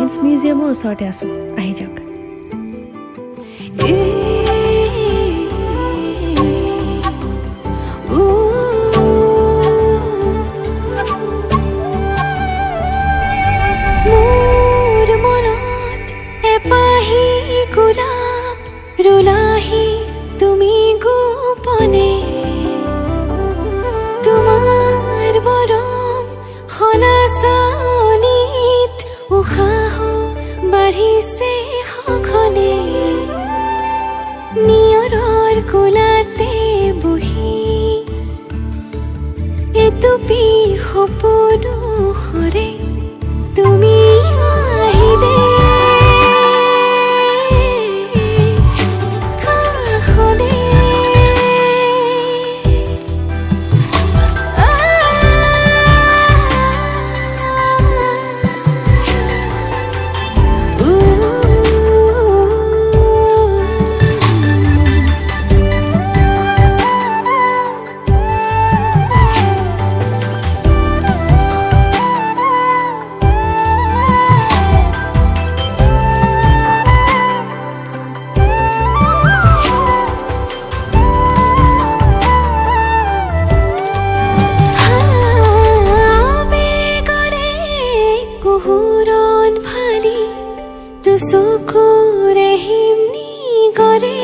Science মিউজিয়ামৰ ওচৰতে আছোঁ, আহি যাওক। মোৰ মনত এপাহি গোলাপ ৰুলাহি তুমি গোপনে, তোমাৰ বৰম খনাচানিত উশাহ বাঢ়িছে সঘনে, নিয়ৰৰ কোলাতে বহি এটুপি সপোনো সৰে তুমি আহিলে কাষলে। চকুৰে হিমনি কৰে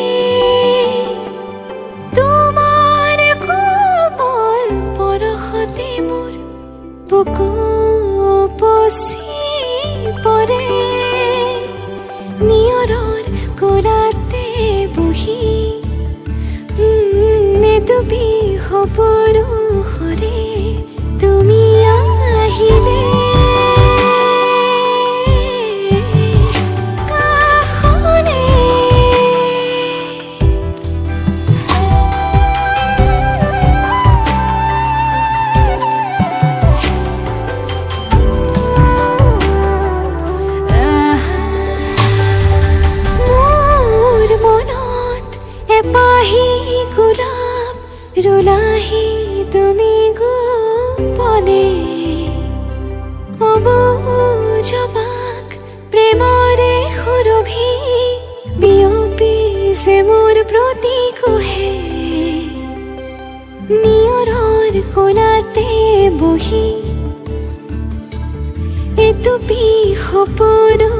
তোমাৰ কোমল পৰশতে মোৰ বুকু উপচি পৰে, নিয়ৰৰ কোলাতে বহি এটুপি সপোনো সৰে তুমি আহিলে ৰুলাহি তুমি গোপনে, অবুজবাক প্ৰেমৰে সুৰভি বিয়পিছে মোৰ প্ৰতি কোহে, নিয়ৰৰ কোলাতে বহি এটুপি সপোনো